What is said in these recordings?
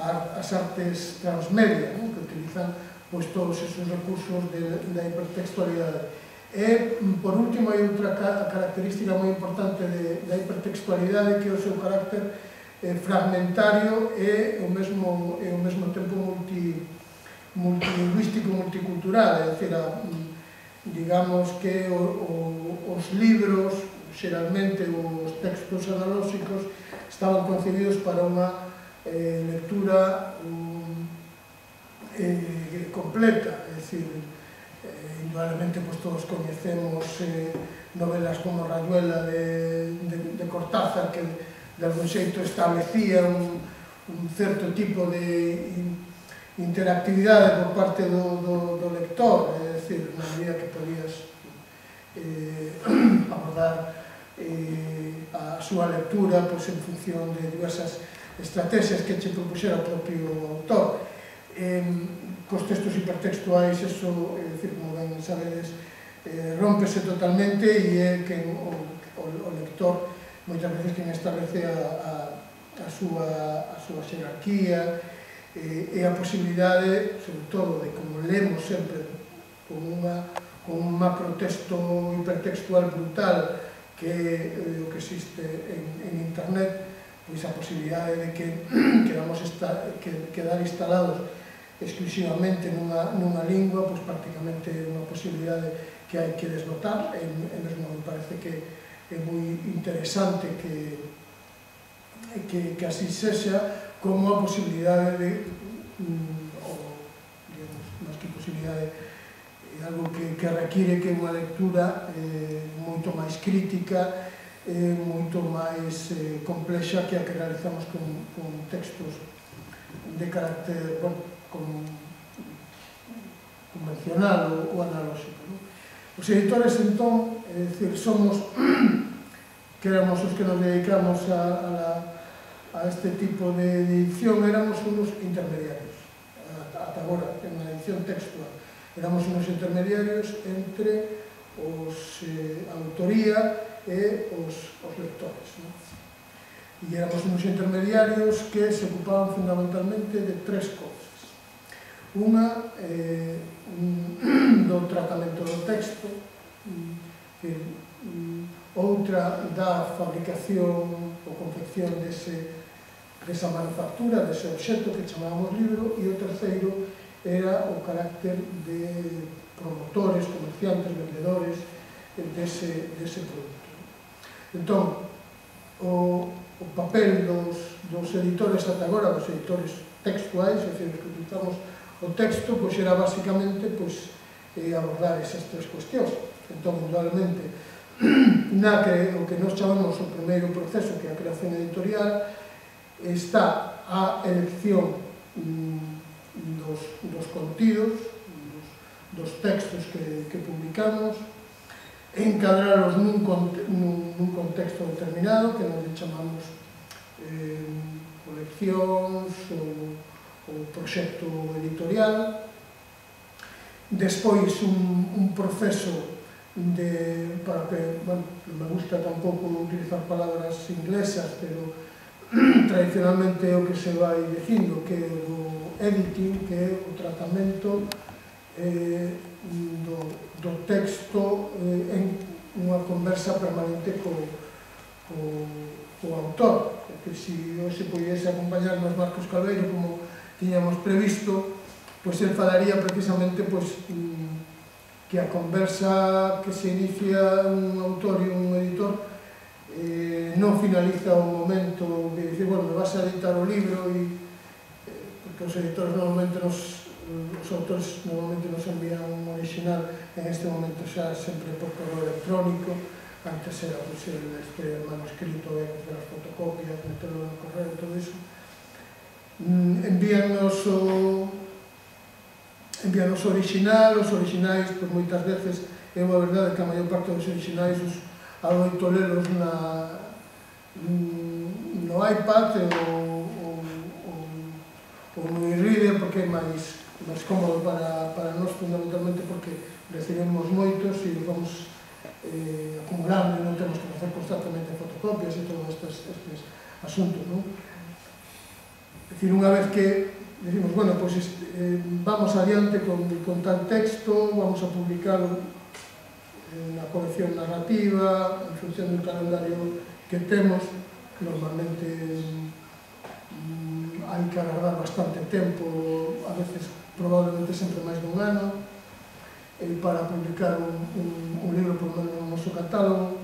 as artes transmedia, que utilizan todos esos recursos da hipertextualidade. E, por último, hai outra característica moi importante da hipertextualidade, que é o seu carácter fragmentario e ao mesmo tempo multilingüístico, multicultural, é dicir, digamos que os libros, xeralmente os textos analóxicos, estaban concebidos para unha lectura completa, é dicir, indudablemente todos coñecemos novelas como Rayuela de Cortázar, que de algún xeito establecía un certo tipo de interactividade por parte do lector, é dicir, na medida que podías abordar a súa lectura en función de diversas estrategias que che propuxera o propio autor. Cos textos hipertextuais, eso, é dicir, como ben sabedes, rómpese totalmente e é que o lector moitas veces quen establece a súa xerarquía e a posibilidade, sobre todo, de como lemos sempre con un macrotexto hipertextual brutal que é o que existe en internet, pois a posibilidade de que quedar instalados exclusivamente nunha lingua, pois prácticamente é unha posibilidade que hai que desnotar, e mesmo me parece que é moi interesante que así sexa, como a posibilidade de, máis que posibilidade, é algo que require que unha lectura moito máis crítica, moito máis complexa que a que realizamos con textos de carácter convencional ou analóxico. Os editores, entón, é dicir, somos, que éramos os que nos dedicamos a este tipo de edición, éramos unos intermediarios, ata agora, en a edición textual. Éramos unos intermediarios entre a autoría e os lectores. E éramos unos intermediarios que se ocupaban fundamentalmente de tres cousas. Unha, do tratamento do texto, outra da fabricación ou confección desa manufactura, dese obxecto que chamábamos libro, e o terceiro era o carácter de promotores, comerciantes, vendedores dese produto. Entón, o papel dos editores ata agora, dos editores textuais, é dicir, que utilizamos o texto, pois era basicamente abordar esas tres cuestións. Entón, indudablemente, o que nos chamamos o primeiro proceso, que é a creación editorial, está a elección dos contidos, dos textos que publicamos, encadrarlos nun contexto determinado, que nos chamamos coleccións ou proxecto editorial. Despois, un proceso para que, non me gusta tampouco utilizar palabras inglesas, pero tradicionalmente é o que se vai dicindo, que é o editing, que é o tratamento do texto en unha conversa permanente co autor. Que se hoxe pudiese acompañarnos Marcos Calveiro, como tiñamos previsto, pois el falaría precisamente que a conversa que se inicia un autor e un editor non finaliza o momento de dicir, bueno, me vas a editar o libro, porque os editores normalmente os autores normalmente nos envían un original en este momento xa sempre por correo electrónico, antes era el manuscrito de as fotocopias, meterlo no correo e todo iso. Envíanos o original, os originais, pois moitas veces é unha verdade que a maior parte dos originais os adoito lelos no iPad ou no e-reader, porque é máis cómodo para nós, fundamentalmente porque recibimos moitos e vamos acumulando e non temos que facer constantemente fotocopias e todos estes asuntos, non? É dicir, Unha vez que decimos, bueno, pois vamos adiante con tal texto, vamos a publicarlo na colección narrativa, en función do calendario que temos, normalmente hai que agardar bastante tempo, a veces probablemente sempre máis dun ano, para publicar un libro, por menos no noso catálogo.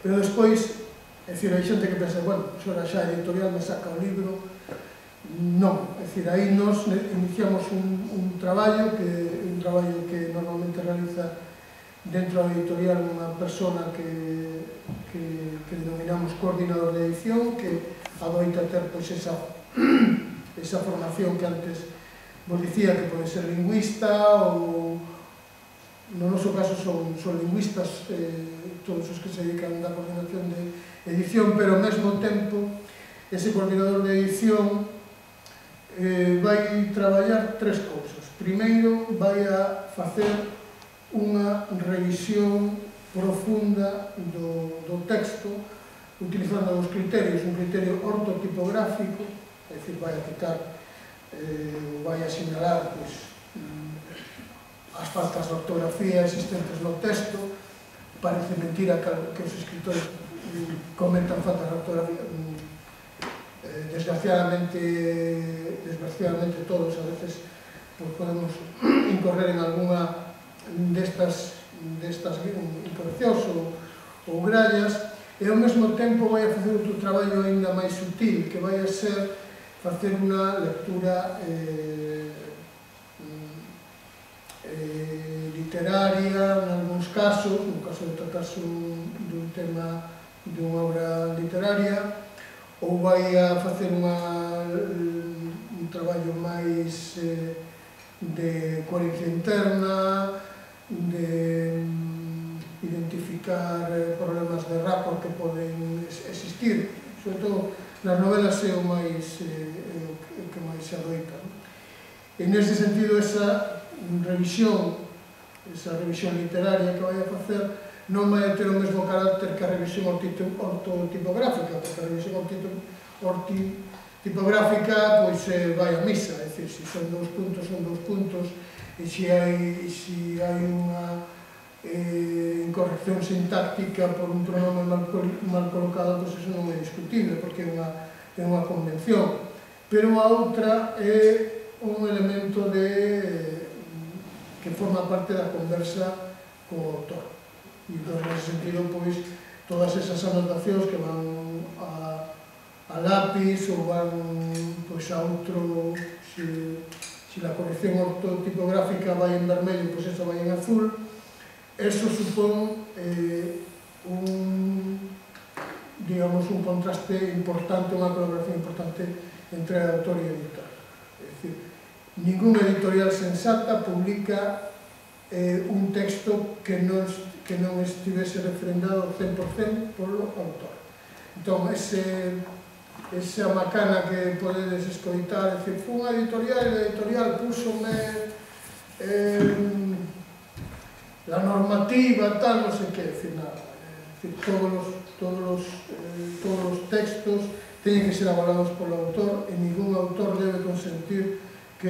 Pero despois, é dicir, hai xente que pensa, bueno, xora xa a editorial me saca o libro. Non, é dicir, aí nos iniciamos un traballo que normalmente realiza dentro da editorial unha persona que denominamos coordinador de edición, que adoita ter pois esa formación que antes vos dicía, que pode ser lingüista, ou no noso caso son lingüistas todos os que se dedican á coordinación de edición, pero ao mesmo tempo ese coordinador de edición vai traballar tres cousas. Primeiro, vai a facer unha revisión profunda do texto, utilizando os criterios, un criterio ortotipográfico, é dicir, vai a quitar, vai a sinalar as faltas de ortografía existentes no texto. Parece mentira que os escritores comentan faltas de ortografía. Desgraciadamente todos a veces podemos incorrer en alguna destas incorreccións ou grallas, e ao mesmo tempo vai a facer outro traballo ainda máis sutil, que vai a ser facer unha lectura literaria, en algúns casos, no caso de tratarse dun tema dunha obra literaria, ou vai a facer un traballo máis de coherencia interna, de identificar problemas de rapport que poden existir, sobre todo nas novelas é o que máis se adoita. E nese sentido, esa revisión literaria que vai a facer non vai a ter o mesmo carácter que a revisión ortotipográfica, porque a revisión ortotipográfica vai a misa, é dicir, se son 2 puntos, son 2 puntos, e se hai unha incorrección sintáctica por un pronome mal colocado, pois eso non é discutible, porque é unha convención. Pero a outra é un elemento que forma parte da conversa co autor. E, nese sentido, pois, todas esas anotacións que van a lápiz ou van a outro, se a corrección ortotipográfica vai en vermello, pois esa vai en azul, eso supón un contraste importante, unha colaboración importante entre autor e editor. É dicir, ningún editorial sensata publica un texto que non estivese referendado 100% polo autor. Entón, esa macana que podedes escoitar, é dicir, foi unha editorial e a editorial púsome la normativa, tal, non sei que, é dicir, nada. É dicir, todos os textos teñen que ser avalados polo autor e ningún autor debe consentir